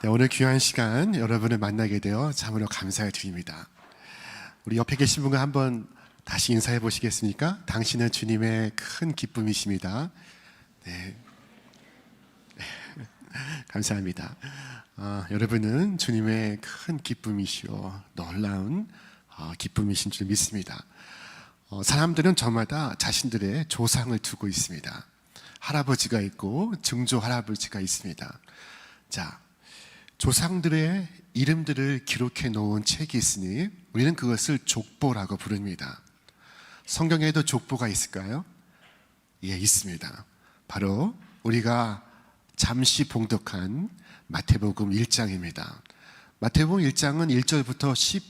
네, 오늘 귀한 시간 여러분을 만나게 되어 참으로 감사를 드립니다. 우리 옆에 계신 분과 한번 다시 인사해 보시겠습니까? 당신은 주님의 큰 기쁨이십니다. 네, 감사합니다. 여러분은 주님의 큰 기쁨이시오 놀라운 기쁨이신 줄 믿습니다. 사람들은 저마다 자신들의 조상을 두고 있습니다. 할아버지가 있고 증조 할아버지가 있습니다. 자, 조상들의 이름들을 기록해 놓은 책이 있으니 우리는 그것을 족보라고 부릅니다. 성경에도 족보가 있을까요? 예, 있습니다. 바로 우리가 잠시 봉독한 마태복음 1장입니다. 마태복음 1장은 1절부터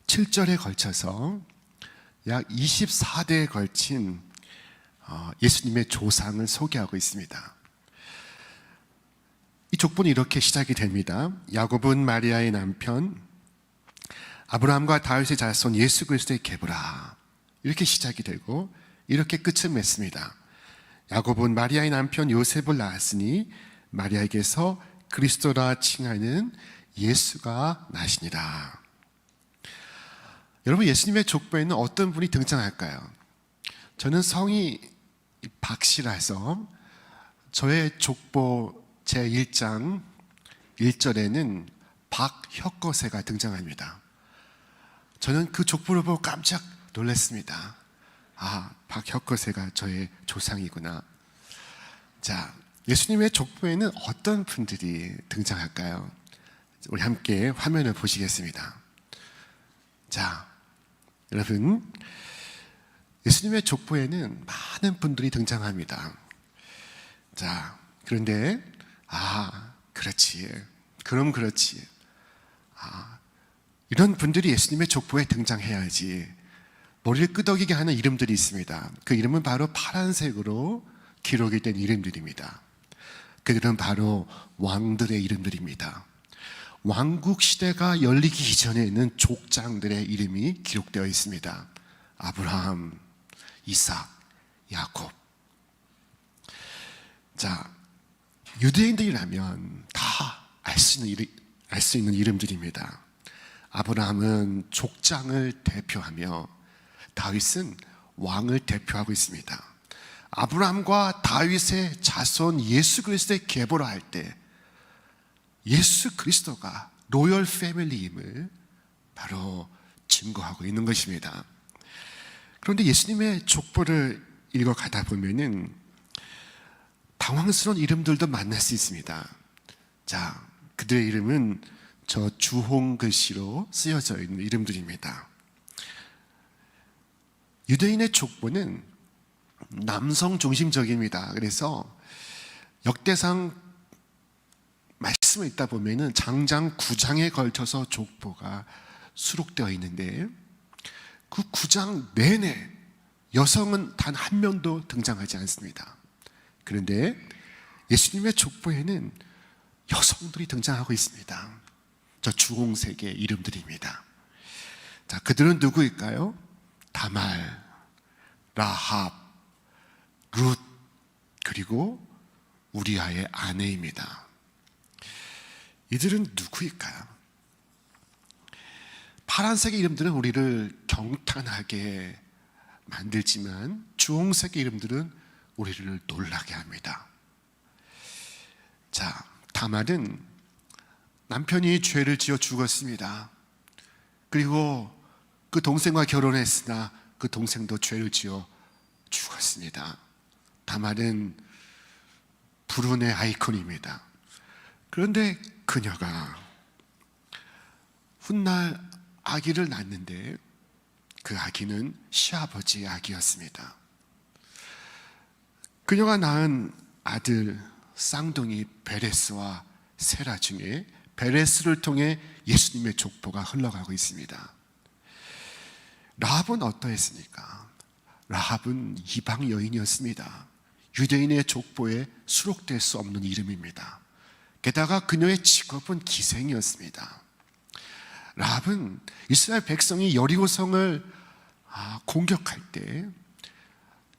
17절에 걸쳐서 약 24대에 걸친 예수님의 조상을 소개하고 있습니다. 이 족보는 이렇게 시작이 됩니다. 야곱은 마리아의 남편 아브라함과 다윗의 자손 예수 그리스도의 계보라, 이렇게 시작이 되고 이렇게 끝을 맺습니다. 야곱은 마리아의 남편 요셉을 낳았으니 마리아에게서 그리스도라 칭하는 예수가 나시니라. 여러분, 예수님의 족보에는 어떤 분이 등장할까요? 저는 성이 박씨라서 저의 족보 제1장 1절에는 박혁거세가 등장합니다. 저는 그 족보를 보고 깜짝 놀랐습니다. 박혁거세가 저의 조상이구나. 자, 예수님의 족보에는 어떤 분들이 등장할까요? 우리 함께 화면을 보시겠습니다. 자, 여러분, 예수님의 족보에는 많은 분들이 등장합니다. 자, 그런데 그렇지. 그럼 그렇지. 이런 분들이 예수님의 족보에 등장해야지. 머리를 끄덕이게 하는 이름들이 있습니다. 그 이름은 바로 파란색으로 기록이 된 이름들입니다. 그들은 바로 왕들의 이름들입니다. 왕국 시대가 열리기 이전에는 족장들의 이름이 기록되어 있습니다. 아브라함, 이삭, 야곱. 자, 유대인들이라면 다 알 수 있는 이름들입니다. 아브라함은 족장을 대표하며 다윗은 왕을 대표하고 있습니다. 아브라함과 다윗의 자손 예수 그리스도의 계보라 할 때 예수 그리스도가 로열 패밀리임을 바로 증거하고 있는 것입니다. 그런데 예수님의 족보를 읽어가다 보면은 당황스러운 이름들도 만날 수 있습니다. 자, 그들의 이름은 저 주홍 글씨로 쓰여져 있는 이름들입니다. 유대인의 족보는 남성 중심적입니다. 그래서 역대상 말씀을 읽다 보면은 장장 9장에 걸쳐서 족보가 수록되어 있는데 그 9장 내내 여성은 단 한 명도 등장하지 않습니다. 그런데 예수님의 족보에는 여성들이 등장하고 있습니다. 저 주홍색의 이름들입니다. 자, 그들은 누구일까요? 다말, 라합, 룻, 그리고 우리아의 아내입니다. 이들은 누구일까요? 파란색의 이름들은 우리를 경탄하게 만들지만 주홍색의 이름들은 우리를 놀라게 합니다. 자, 다말은 남편이 죄를 지어 죽었습니다. 그리고 그 동생과 결혼했으나 그 동생도 죄를 지어 죽었습니다. 다말은 불운의 아이콘입니다. 그런데 그녀가 훗날 아기를 낳는데 그 아기는 시아버지의 아기였습니다. 그녀가 낳은 아들 쌍둥이 베레스와 세라 중에 베레스를 통해 예수님의 족보가 흘러가고 있습니다. 라합은 어떠했습니까? 라합은 이방 여인이었습니다. 유대인의 족보에 수록될 수 없는 이름입니다. 게다가 그녀의 직업은 기생이었습니다. 라합은 이스라엘 백성이 여리고성을 공격할 때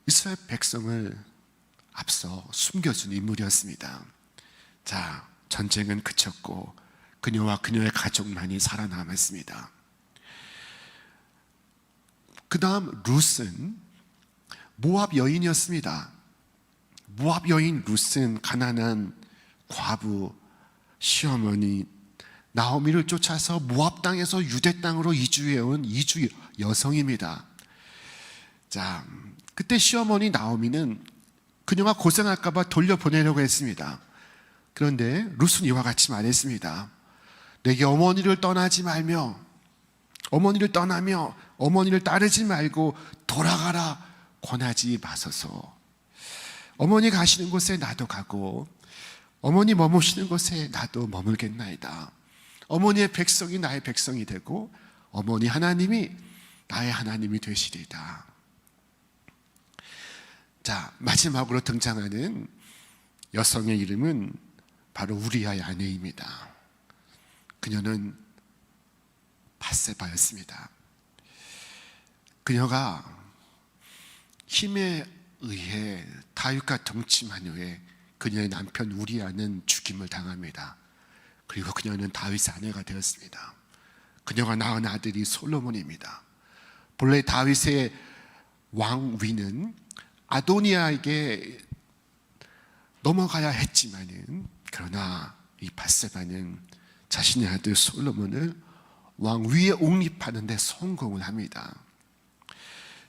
이스라엘 백성을 앞서 숨겨준 인물이었습니다. 자, 전쟁은 그쳤고 그녀와 그녀의 가족만이 살아남았습니다. 그 다음 룻은 모압 여인이었습니다. 모압 여인 룻은 가난한 과부 시어머니 나오미를 쫓아서 모압 땅에서 유대 땅으로 이주해온 이주 여성입니다. 자, 그때 시어머니 나오미는 그녀가 고생할까봐 돌려보내려고 했습니다. 그런데 룻은 이와 같이 말했습니다. 내게 어머니를 떠나지 말며 어머니를 떠나며 어머니를 따르지 말고 돌아가라 권하지 마소서. 어머니 가시는 곳에 나도 가고 어머니 머무시는 곳에 나도 머물겠나이다. 어머니의 백성이 나의 백성이 되고 어머니 하나님이 나의 하나님이 되시리이다. 자, 마지막으로 등장하는 여성의 이름은 바로 우리아의 아내입니다. 그녀는 밧세바였습니다. 그녀가 힘에 의해 다윗과 동침한 후에 그녀의 남편 우리아는 죽임을 당합니다. 그리고 그녀는 다윗의 아내가 되었습니다. 그녀가 낳은 아들이 솔로몬입니다. 본래 다윗의 왕위는 아도니아에게 넘어가야 했지만은 그러나 이 밧세바는 자신의 아들 솔로몬을 왕위에 옹립하는 데 성공을 합니다.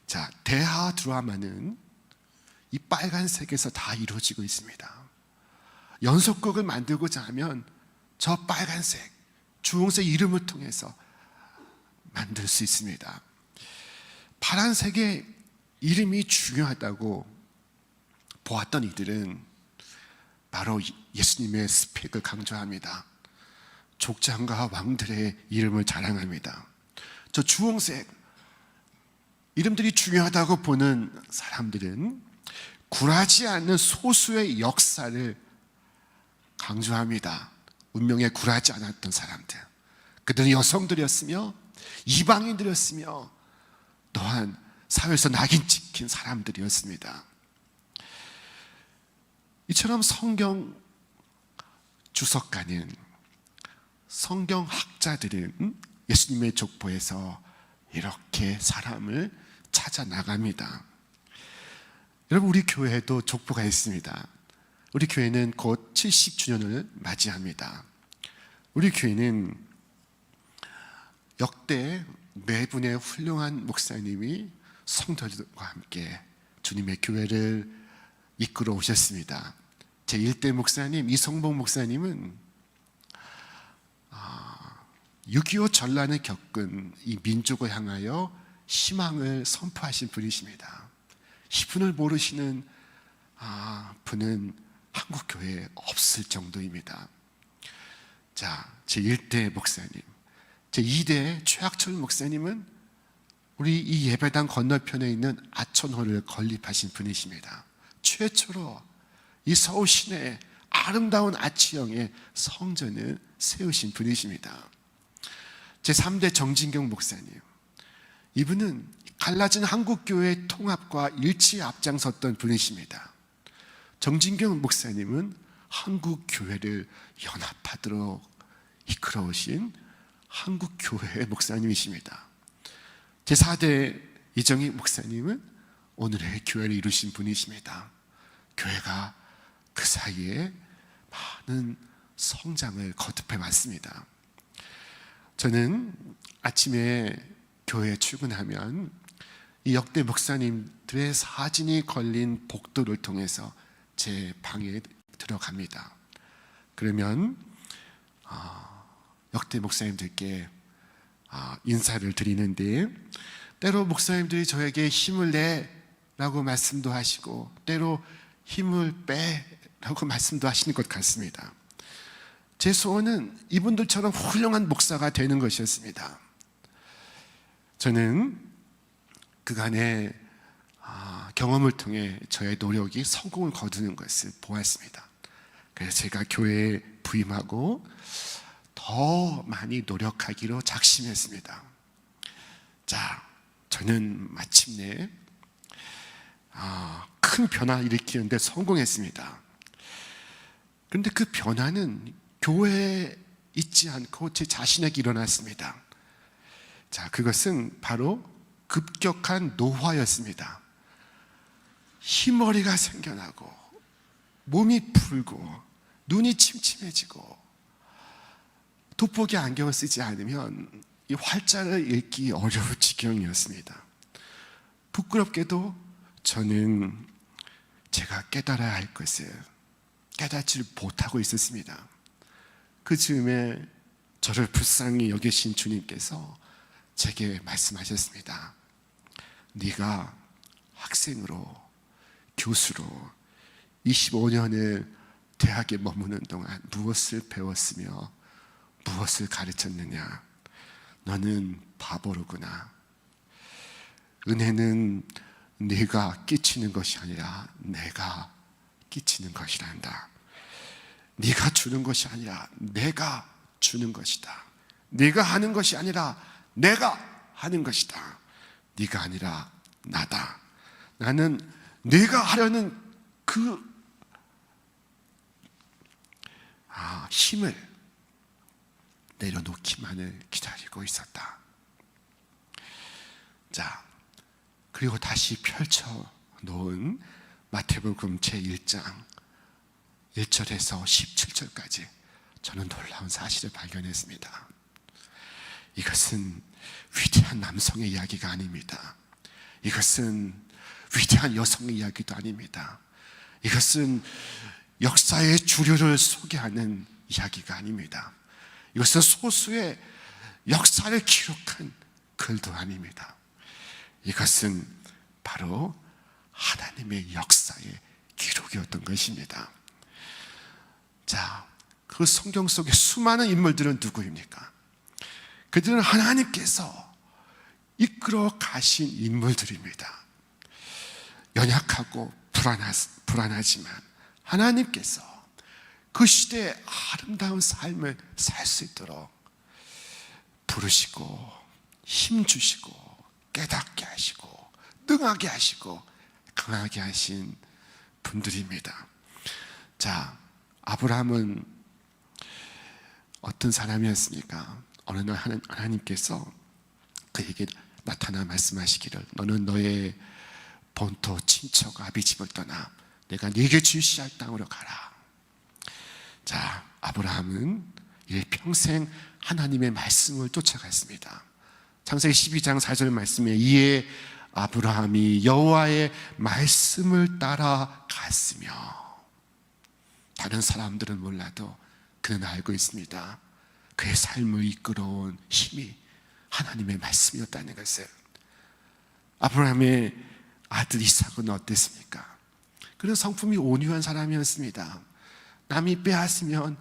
자, 대하 드라마는 이 빨간색에서 다 이루어지고 있습니다. 연속극을 만들고자 하면 저 빨간색, 주홍색 이름을 통해서 만들 수 있습니다. 파란색의 이름이 중요하다고 보았던 이들은 바로 예수님의 스펙을 강조합니다. 족장과 왕들의 이름을 자랑합니다. 저 주홍색 이름들이 중요하다고 보는 사람들은 굴하지 않는 소수의 역사를 강조합니다. 운명에 굴하지 않았던 사람들, 그들은 여성들이었으며 이방인들이었으며 또한 사회에서 낙인 찍힌 사람들이었습니다. 이처럼 성경 주석가는, 성경학자들은 예수님의 족보에서 이렇게 사람을 찾아 나갑니다. 여러분, 우리 교회에도 족보가 있습니다. 우리 교회는 곧 70주년을 맞이합니다. 우리 교회는 역대 네 분의 훌륭한 목사님이 성도들과 함께 주님의 교회를 이끌어 오셨습니다. 제1대 목사님 이성복 목사님은 6.25 전란을 겪은 이 민족을 향하여 희망을 선포하신 분이십니다. 이분을 모르시는 분은 한국 교회에 없을 정도입니다. 자, 제1대 목사님, 제2대 최학철 목사님은 우리 이 예배당 건너편에 있는 아천호를 건립하신 분이십니다. 최초로 이 서울 시내에 아름다운 아치형의 성전을 세우신 분이십니다. 제3대 정진경 목사님, 이분은 갈라진 한국교회의 통합과 일치에 앞장섰던 분이십니다. 정진경 목사님은 한국교회를 연합하도록 이끌어오신 한국교회의 목사님이십니다. 제4대 이정희 목사님은 오늘의 교회를 이루신 분이십니다. 교회가 그 사이에 많은 성장을 거듭해 왔습니다. 저는 아침에 교회에 출근하면 이 역대 목사님들의 사진이 걸린 복도를 통해서 제 방에 들어갑니다. 그러면 역대 목사님들께 인사를 드리는데, 때로 목사님들이 저에게 힘을 내라고 말씀도 하시고 때로 힘을 빼라고 말씀도 하시는 것 같습니다. 제 소원은 이분들처럼 훌륭한 목사가 되는 것이었습니다. 저는 그간의 경험을 통해 저의 노력이 성공을 거두는 것을 보았습니다. 그래서 제가 교회에 부임하고 더 많이 노력하기로 작심했습니다. 자, 저는 마침내 큰 변화를 일으키는데 성공했습니다. 그런데 그 변화는 교회에 있지 않고 제 자신에게 일어났습니다. 자, 그것은 바로 급격한 노화였습니다. 흰머리가 생겨나고 몸이 붉고 눈이 침침해지고 돋보기 안경을 쓰지 않으면 이 활자를 읽기 어려울 지경이었습니다. 부끄럽게도 저는 제가 깨달아야 할 것을 깨닫지 못하고 있었습니다. 그 즈음에 저를 불쌍히 여기신 주님께서 제게 말씀하셨습니다. 네가 학생으로 교수로 25년을 대학에 머무는 동안 무엇을 배웠으며 무엇을 가르쳤느냐? 너는 바보로구나. 은혜는 네가 끼치는 것이 아니라 내가 끼치는 것이란다. 네가 주는 것이 아니라 내가 주는 것이다. 네가 하는 것이 아니라 내가 하는 것이다. 네가 아니라 나다. 나는 네가 하려는 그 힘을 내려놓기만을 기다리고 있었다. 자, 그리고 다시 펼쳐 놓은 마태복음 제1장 1절에서 17절까지 저는 놀라운 사실을 발견했습니다. 이것은 위대한 남성의 이야기가 아닙니다. 이것은 위대한 여성의 이야기도 아닙니다. 이것은 역사의 주류를 소개하는 이야기가 아닙니다. 이것은 소수의 역사를 기록한 글도 아닙니다. 이것은 바로 하나님의 역사의 기록이었던 것입니다. 자, 그 성경 속의 수많은 인물들은 누구입니까? 그들은 하나님께서 이끌어 가신 인물들입니다. 연약하고 불안하지만 하나님께서 그 시대의 아름다운 삶을 살 수 있도록 부르시고 힘주시고 깨닫게 하시고 능하게 하시고 강하게 하신 분들입니다. 자, 아브라함은 어떤 사람이었습니까? 어느 날 하나님께서 그에게 나타나 말씀하시기를 너는 너의 본토 친척 아비 집을 떠나 내가 네게 지시할 땅으로 가라. 자, 아브라함은 평생 하나님의 말씀을 쫓아갔습니다. 창세기 12장 4절 말씀에 이에 아브라함이 여호와의 말씀을 따라 갔으며, 다른 사람들은 몰라도 그는 알고 있습니다. 그의 삶을 이끌어온 힘이 하나님의 말씀이었다는 것을. 아브라함의 아들 이삭은 어땠습니까? 그는 성품이 온유한 사람이었습니다. 남이 빼앗으면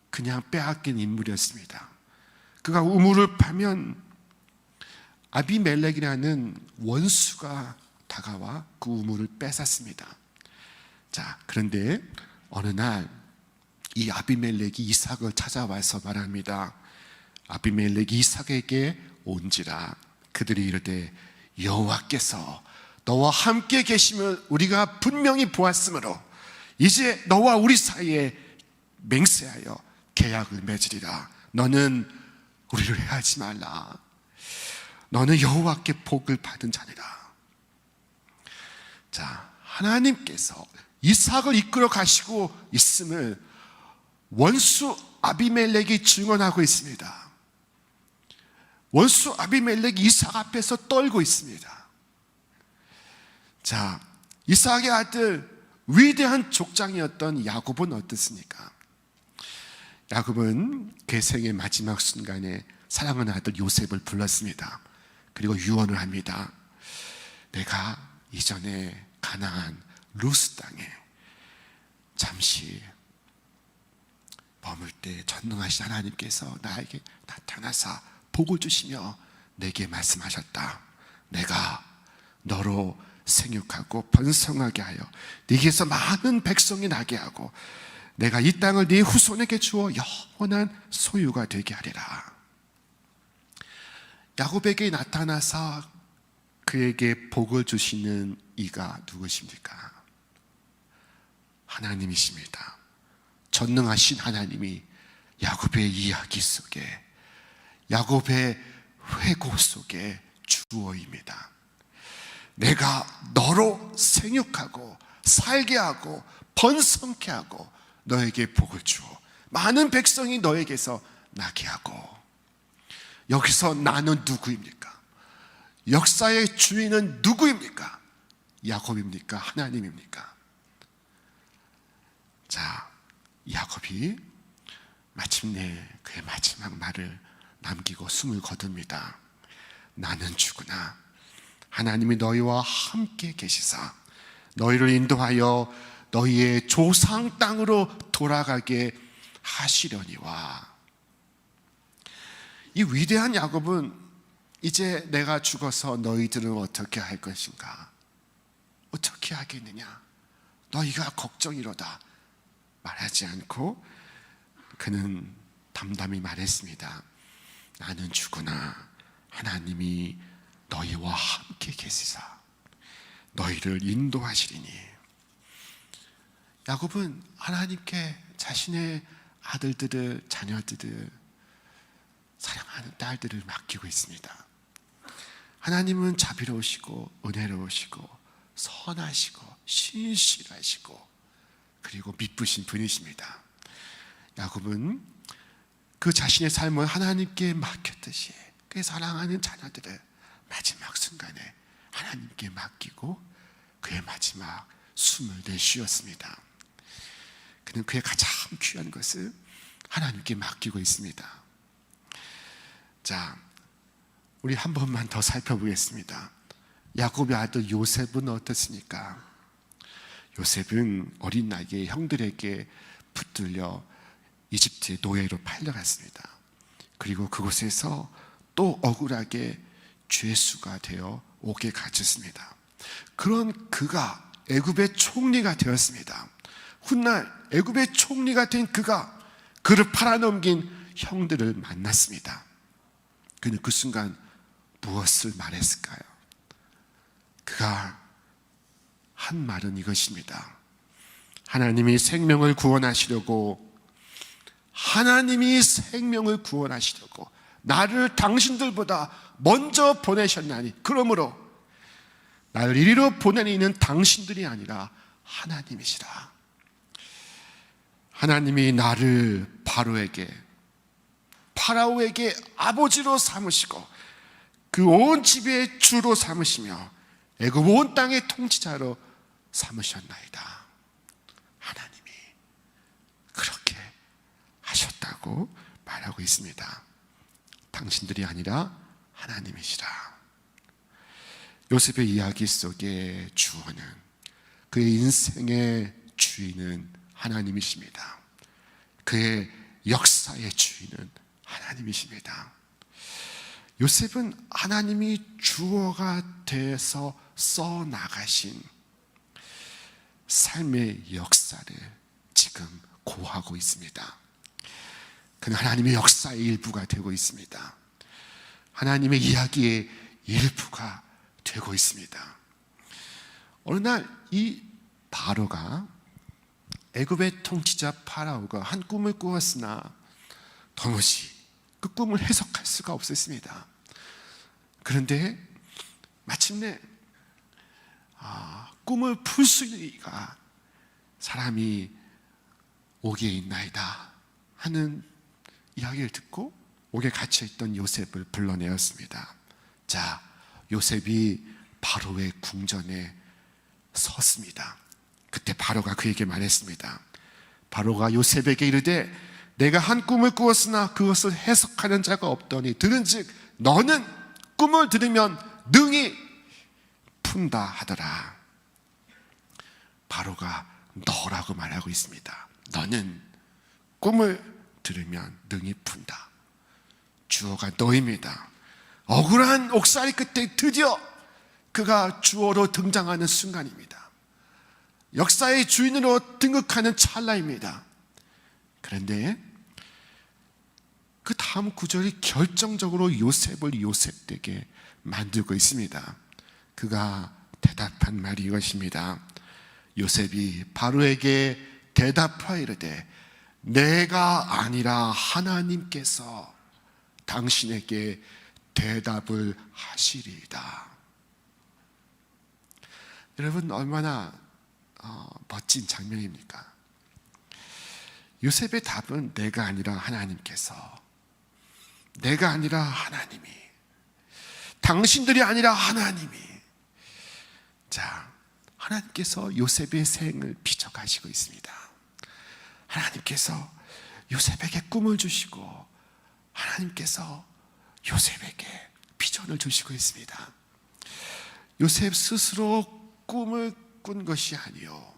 그냥 빼앗긴 인물이었습니다. 그가 우물을 파면 아비멜렉이라는 원수가 다가와 그 우물을 뺏었습니다. 자, 그런데 어느 날 이 아비멜렉이 이삭을 찾아와서 말합니다. 아비멜렉이 이삭에게 온지라 그들이 이르되 여호와께서 너와 함께 계심을 우리가 분명히 보았으므로 이제 너와 우리 사이에 맹세하여 계약을 맺으리라. 너는 우리를 해하지 말라. 너는 여호와께 복을 받은 자니라. 자, 하나님께서 이삭을 이끌어 가시고 있음을 원수 아비멜렉이 증언하고 있습니다. 원수 아비멜렉이 이삭 앞에서 떨고 있습니다. 자, 이삭의 아들 위대한 족장이었던 야곱은 어떻습니까? 야곱은 그의 생의 마지막 순간에 사랑하는 아들 요셉을 불렀습니다. 그리고 유언을 합니다. 내가 이전에 가나안 루스 땅에 잠시 머물 때 전능하신 하나님께서 나에게 나타나사 복을 주시며 내게 말씀하셨다. 내가 너로 생육하고 번성하게 하여 네게서 많은 백성이 나게 하고 내가 이 땅을 네 후손에게 주어 영원한 소유가 되게 하리라. 야곱에게 나타나서 그에게 복을 주시는 이가 누구십니까? 하나님이십니다. 전능하신 하나님이 야곱의 이야기 속에, 야곱의 회고 속에 주어입니다. 내가 너로 생육하고 살게 하고 번성케 하고 너에게 복을 주어 많은 백성이 너에게서 나게 하고. 여기서 나는 누구입니까? 역사의 주인은 누구입니까? 야곱입니까? 하나님입니까? 자, 야곱이 마침내 그의 마지막 말을 남기고 숨을 거둡니다. 나는 주구나. 하나님이 너희와 함께 계시사 너희를 인도하여 너희의 조상 땅으로 돌아가게 하시려니와. 이 위대한 야곱은 이제 내가 죽어서 너희들은 어떻게 할 것인가? 어떻게 하겠느냐? 너희가 걱정이로다 말하지 않고 그는 담담히 말했습니다. 나는 주구나. 하나님이 너희와 함께 계시사 너희를 인도하시리니. 야곱은 하나님께 자신의 아들들을, 자녀들을, 사랑하는 딸들을 맡기고 있습니다. 하나님은 자비로우시고 은혜로우시고 선하시고 신실하시고 그리고 미쁘신 분이십니다. 야곱은 그 자신의 삶을 하나님께 맡겼듯이 그의 사랑하는 자녀들을 마지막 순간에 하나님께 맡기고 그의 마지막 숨을 내쉬었습니다. 그는 그의 가장 귀한 것을 하나님께 맡기고 있습니다. 자, 우리 한 번만 더 살펴보겠습니다. 야곱의 아들 요셉은 어떻습니까? 요셉은 어린 나이에 형들에게 붙들려 이집트의 노예로 팔려갔습니다. 그리고 그곳에서 또 억울하게 죄수가 되어 옥에 갇혔습니다. 그런 그가 애굽의 총리가 되었습니다. 훗날 애굽의 총리가 된 그가 그를 팔아넘긴 형들을 만났습니다. 그는 그 순간 무엇을 말했을까요? 그가 한 말은 이것입니다. 하나님이 생명을 구원하시려고 나를 당신들보다 먼저 보내셨나니 그러므로 나를 이리로 보내는 이는 당신들이 아니라 하나님이시라. 하나님이 나를 파라오에게 아버지로 삼으시고 그 온 집의 주로 삼으시며 애굽 온 땅의 통치자로 삼으셨나이다. 하나님이 그렇게 하셨다고 말하고 있습니다. 당신들이 아니라 하나님이시라. 요셉의 이야기 속의 주어는, 그의 인생의 주인은 하나님이십니다. 그의 역사의 주인은 하나님이십니다. 요셉은 하나님이 주어가 돼서 써나가신 삶의 역사를 지금 고하고 있습니다. 그는 하나님의 역사의 일부가 되고 있습니다. 하나님의 이야기의 일부가 되고 있습니다. 어느 날 이 바로가, 애굽의 통치자 파라오가 한 꿈을 꾸었으나 도무지 그 꿈을 해석할 수가 없었습니다. 그런데 마침내 꿈을 풀 수 있으리가 사람이 옥에 있나이다 하는 이야기를 듣고 옥에 갇혀있던 요셉을 불러내었습니다. 자, 요셉이 바로의 궁전에 섰습니다. 그때 바로가 그에게 말했습니다. 바로가 요셉에게 이르되 내가 한 꿈을 꾸었으나 그것을 해석하는 자가 없더니 들은즉 너는 꿈을 들으면 능히 푼다 하더라. 바로가 너라고 말하고 있습니다. 너는 꿈을 들으면 능히 푼다. 주어가 너입니다. 억울한 옥살이 끝에 드디어 그가 주어로 등장하는 순간입니다. 역사의 주인으로 등극하는 찰나입니다. 그런데 그 다음 구절이 결정적으로 요셉을 요셉되게 만들고 있습니다. 그가 대답한 말이 이것입니다. 요셉이 바로에게 대답하여 이르되 내가 아니라 하나님께서 당신에게 대답을 하시리이다. 여러분, 얼마나 멋진 장면입니까? 요셉의 답은 내가 아니라 하나님께서, 내가 아니라 하나님이, 당신들이 아니라 하나님이. 자, 하나님께서 요셉의 생을 비춰가시고 있습니다. 하나님께서 요셉에게 꿈을 주시고 하나님께서 요셉에게 비전을 주시고 있습니다. 요셉 스스로 꿈을 꾼 것이 아니요,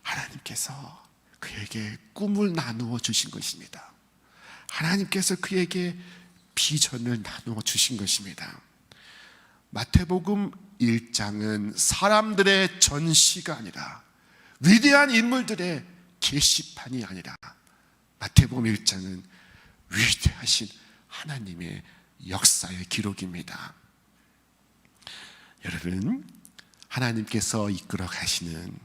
하나님께서 그에게 꿈을 나누어 주신 것입니다. 하나님께서 그에게 비전을 나누어 주신 것입니다. 마태복음 1장은 사람들의 전시가 아니라, 위대한 인물들의 게시판이 아니라, 마태복음 1장은 위대하신 하나님의 역사의 기록입니다. 여러분, 하나님께서 이끌어 가시는,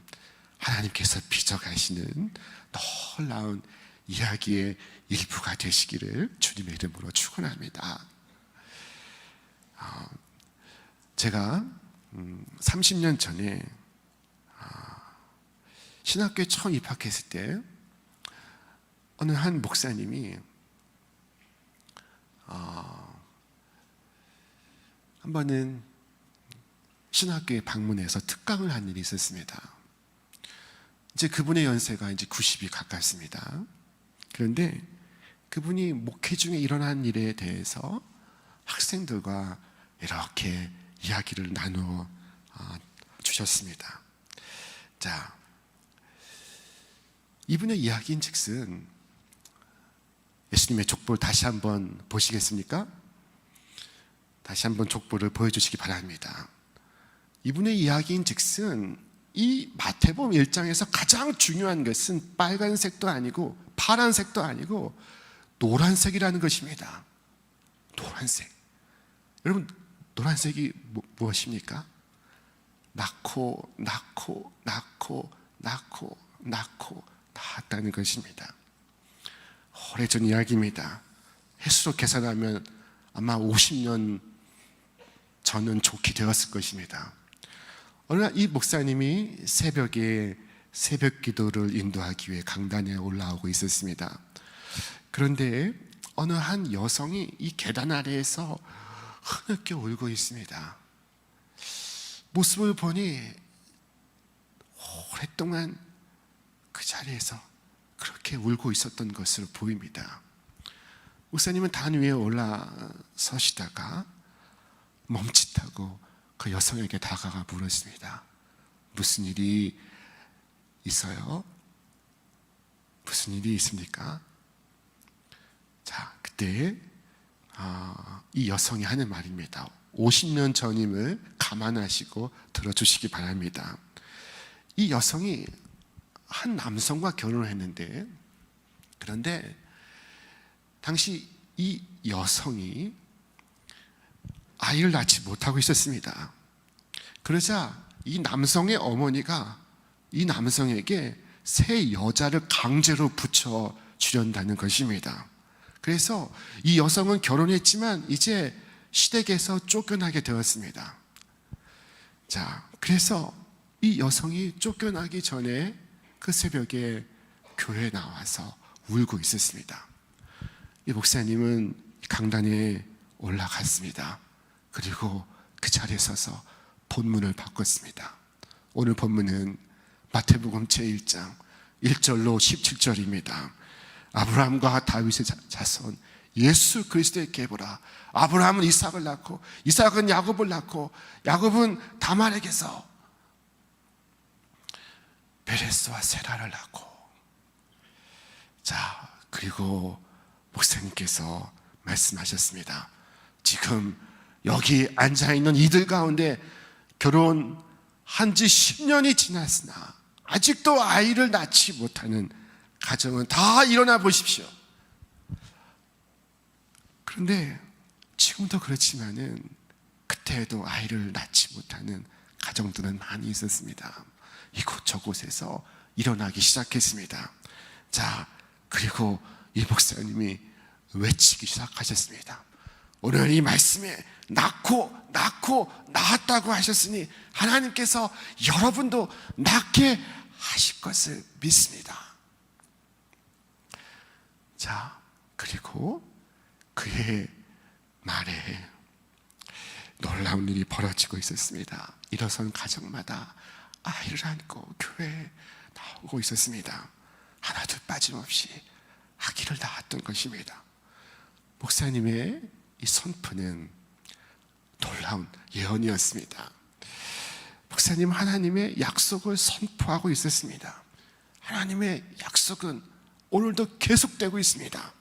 하나님께서 빚어 가시는 놀라운 이야기의 일부가 되시기를 주님의 이름으로 축원합니다. 제가 30년 전에 신학교에 처음 입학했을 때 어느 한 목사님이 한 번은 신학교에 방문해서 특강을 한 일이 있었습니다. 이제 그분의 연세가 이제 90이 가깝습니다. 그런데 그분이 목회 중에 일어난 일에 대해서 학생들과 이렇게 이야기를 나누어 주셨습니다. 자, 이분의 이야기인 즉슨 예수님의 족보를 다시 한번 보시겠습니까? 다시 한번 족보를 보여주시기 바랍니다. 이분의 이야기인 즉슨 이 마태복음 1장에서 가장 중요한 것은 빨간색도 아니고 파란색도 아니고 노란색이라는 것입니다. 노란색. 여러분, 노란색이 무엇입니까? 낳고 낳았다는 것입니다. 오래전 이야기입니다. 횟수로 계산하면 아마 50년 전은 좋게 되었을 것입니다. 어느 날 이 목사님이 새벽에 새벽 기도를 인도하기 위해 강단에 올라오고 있었습니다. 그런데 어느 한 여성이 이 계단 아래에서 흐느껴 울고 있습니다. 모습을 보니 오랫동안 그 자리에서 그렇게 울고 있었던 것으로 보입니다. 목사님은 단 위에 올라서시다가 멈칫하고 그 여성에게 다가가 물었습니다. 무슨 일이 있어요? 무슨 일이 있습니까? 자, 그때 이 여성이 하는 말입니다. 50년 전임을 감안하시고 들어주시기 바랍니다. 이 여성이 한 남성과 결혼을 했는데, 그런데 당시 이 여성이 아이를 낳지 못하고 있었습니다. 그러자 이 남성의 어머니가 이 남성에게 새 여자를 강제로 붙여 주련다는 것입니다. 그래서 이 여성은 결혼했지만 이제 시댁에서 쫓겨나게 되었습니다. 자, 그래서 이 여성이 쫓겨나기 전에 그 새벽에 교회에 나와서 울고 있었습니다. 이 목사님은 강단에 올라갔습니다. 그리고 그 자리에 서서 본문을 바꿨습니다. 오늘 본문은 마태복음 제1장 1절로 17절입니다. 아브라함과 다윗의 자손 예수 그리스도의 계보라. 아브라함은 이삭을 낳고 이삭은 야곱을 낳고 야곱은 다말에게서 베레스와 세라를 낳고. 자, 그리고 목사님께서 말씀하셨습니다. 지금 여기 앉아있는 이들 가운데 결혼한 지 10년이 지났으나 아직도 아이를 낳지 못하는 가정은 다 일어나 보십시오. 그런데 지금도 그렇지만은 그때에도 아이를 낳지 못하는 가정들은 많이 있었습니다. 이곳저곳에서 일어나기 시작했습니다. 자, 그리고 이 목사님이 외치기 시작하셨습니다. 오늘 이 말씀에 낳고 낳았다고 하셨으니 하나님께서 여러분도 낳게 하실 것을 믿습니다. 자, 그리고 그의 말에 놀라운 일이 벌어지고 있었습니다. 일어선 가정마다 아이를 안고 교회에 나오고 있었습니다. 하나도 빠짐없이 아기를 낳았던 것입니다. 목사님의 이 선포는 놀라운 예언이었습니다. 목사님 하나님의 약속을 선포하고 있었습니다. 하나님의 약속은 오늘도 계속되고 있습니다.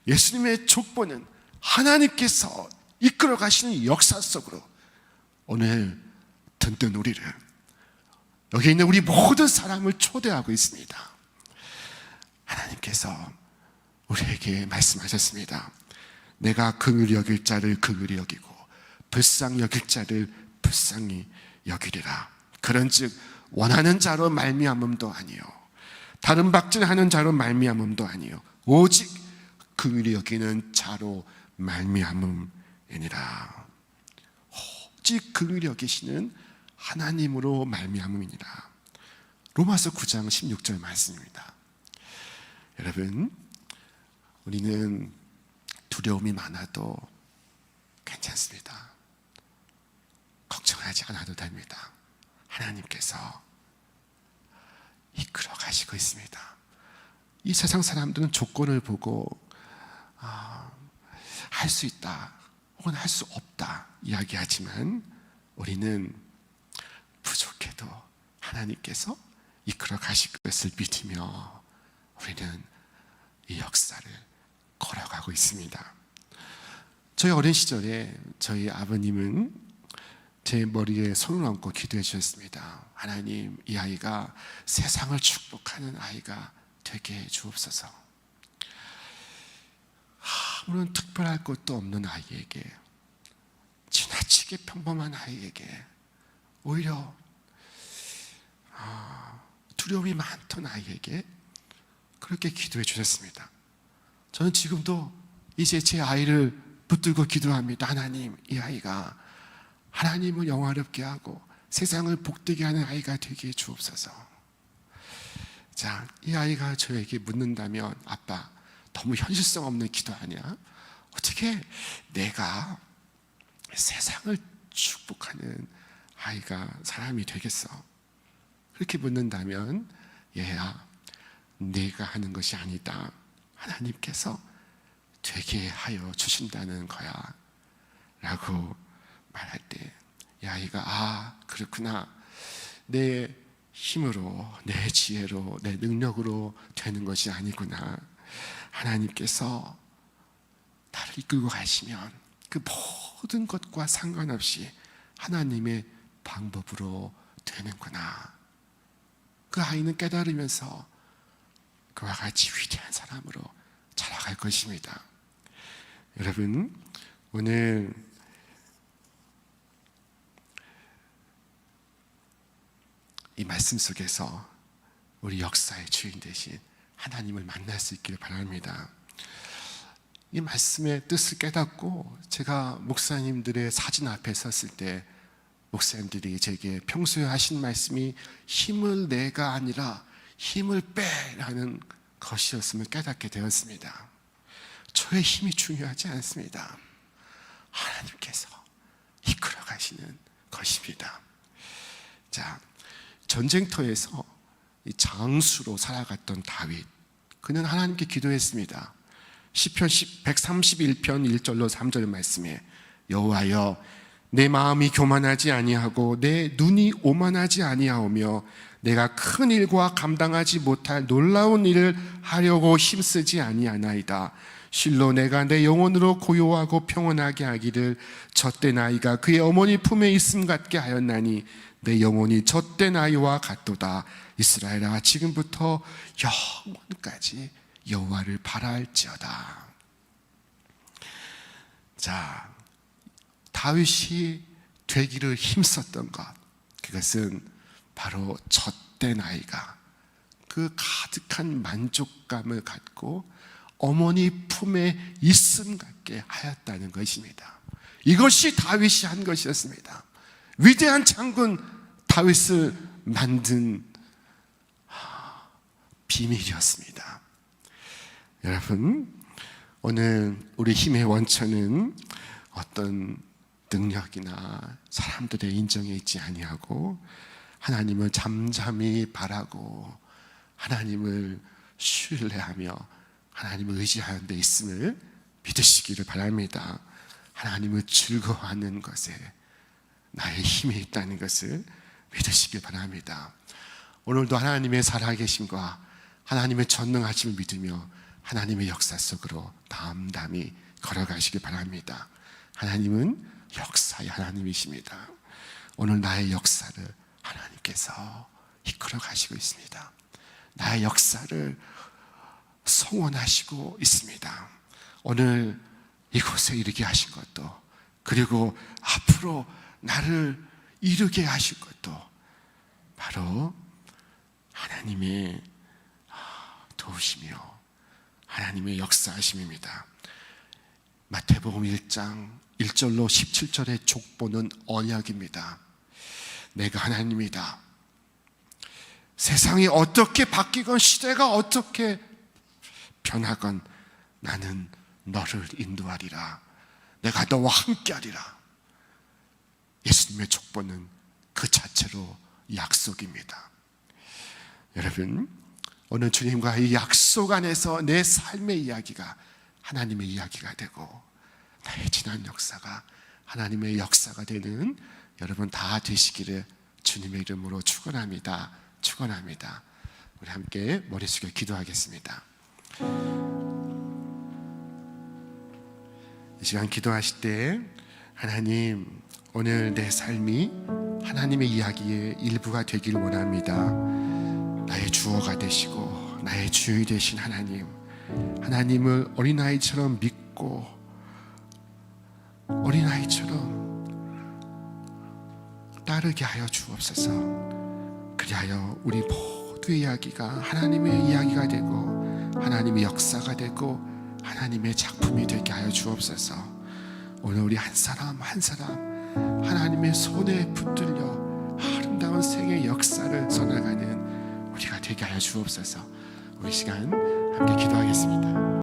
예수님의 족보는 하나님께서 이끌어 가시는 역사 속으로 오늘 듣는 우리를, 여기 있는 우리 모든 사람을 초대하고 있습니다. 하나님께서 우리에게 말씀하셨습니다. 내가 긍휼히 여길 자를 긍휼히 여기고 불쌍히 여길 자를 불쌍히 여기리라. 그런즉 원하는 자로 말미암음도 아니요 다른 박진하는 자로 말미암음도 아니요 오직 긍휼히 여기는 자로 말미암음이니라. 오직 긍휼히 여기시는 하나님으로 말미암음이니라. 로마서 9장 16절 말씀입니다. 여러분, 우리는 두려움이 많아도 괜찮습니다. 걱정하지 않아도 됩니다. 하나님께서 이끌어 가시고 있습니다. 이 세상 사람들은 조건을 보고 할 수 있다 혹은 할 수 없다 이야기하지만 우리는 부족해도 하나님께서 이끌어 가실 것을 믿으며 우리는 이 역사를 걸어가고 있습니다. 저희 어린 시절에 저희 아버님은 제 머리에 손을 얹고 기도해 주셨습니다. 하나님, 이 아이가 세상을 축복하는 아이가 되게 해 주옵소서. 아무런 특별할 것도 없는 아이에게, 지나치게 평범한 아이에게 오히려 두려움이 많던 아이에게 그렇게 기도해 주셨습니다. 저는 지금도 이제 제 아이를 붙들고 기도합니다. 하나님, 이 아이가 하나님을 영화롭게 하고 세상을 복되게 하는 아이가 되게 해 주옵소서. 자, 이 아이가 저에게 묻는다면, 아빠, 너무 현실성 없는 기도 아니야? 어떻게 내가 세상을 축복하는 아이가 사람이 되겠어? 그렇게 묻는다면, 얘야, 내가 하는 것이 아니다. 하나님께서 되게 하여 주신다는 거야 라고 말할 때 이 아이가 그렇구나, 내 힘으로, 내 지혜로, 내 능력으로 되는 것이 아니구나, 하나님께서 나를 이끌고 가시면 그 모든 것과 상관없이 하나님의 방법으로 되는구나. 그 아이는 깨달으면서 그와 같이 위대한 사람으로 자라갈 것입니다. 여러분, 오늘 이 말씀 속에서 우리 역사의 주인 되신 하나님을 만날 수 있기를 바랍니다. 이 말씀의 뜻을 깨닫고 제가 목사님들의 사진 앞에 섰을 때 목사님들이 제게 평소에 하신 말씀이 힘을 내가 아니라 힘을 빼라는 것이었음을 깨닫게 되었습니다. 저의 힘이 중요하지 않습니다. 하나님께서 이끌어 가시는 것입니다. 자, 전쟁터에서 장수로 살아갔던 다윗, 그는 하나님께 기도했습니다. 시편 131편 1절로 3절 말씀에 여호와여, 내 마음이 교만하지 아니하고 내 눈이 오만하지 아니하오며 내가 큰 일과 감당하지 못할 놀라운 일을 하려고 힘쓰지 아니하나이다. 실로 내가 내 영혼으로 고요하고 평온하게 하기를 젖된 아이가 그의 어머니 품에 있음 같게 하였나니 내 영혼이 젖된 아이와 같도다. 이스라엘아, 지금부터 영원까지 여호와를 바랄지어다. 자, 다윗이 되기를 힘썼던 것, 그것은 바로 젖된 아이가 그 가득한 만족감을 갖고 어머니 품에 있음 갖게 하였다는 것입니다. 이것이 다윗이 한 것이었습니다. 위대한 장군 다윗을 만든 비밀이었습니다. 여러분, 오늘 우리 힘의 원천은 어떤 능력이나 사람들의 인정에 있지 아니하고 하나님을 잠잠히 바라고 하나님을 신뢰하며 하나님을 의지하는 데 있음을 믿으시기를 바랍니다. 하나님을 즐거워하는 것에 나의 힘이 있다는 것을 믿으시길 바랍니다. 오늘도 하나님의 살아계심과 하나님의 전능하심을 믿으며 하나님의 역사 속으로 담담히 걸어가시길 바랍니다. 하나님은 역사의 하나님이십니다. 오늘 나의 역사를 하나님께서 이끌어 가시고 있습니다. 나의 역사를 성원하시고 있습니다. 오늘 이곳에 이르게 하신 것도, 그리고 앞으로 나를 이르게 하실 것도 바로 하나님의 도우시며 하나님의 역사하심입니다. 마태복음 1장 1절로 17절의 족보는 언약입니다. 내가 하나님이다. 세상이 어떻게 바뀌건 시대가 어떻게 변하건 나는 너를 인도하리라. 내가 너와 함께하리라. 예수님의 족보는 그 자체로 약속입니다. 여러분, 오늘 주님과 이 약속 안에서 내 삶의 이야기가 하나님의 이야기가 되고 나의 지난 역사가 하나님의 역사가 되는 여러분 다 되시기를 주님의 이름으로 축원합니다. 축원합니다. 우리 함께 머리 숙여 기도하겠습니다. 이 시간 기도하실 때 하나님, 오늘 내 삶이 하나님의 이야기의 일부가 되기를 원합니다. 나의 주어가 되시고 나의 주인이 되신 하나님, 하나님을 어린아이처럼 믿고 어린아이처럼 따르게 하여 주옵소서. 그리하여 우리 모두의 이야기가 하나님의 이야기가 되고 하나님의 역사가 되고 하나님의 작품이 되게 하여 주옵소서. 오늘 우리 한 사람 한 사람 하나님의 손에 붙들려 아름다운 생의 역사를 써나가는 우리가 되게 하여 주옵소서. 우리 시간 함께 기도하겠습니다.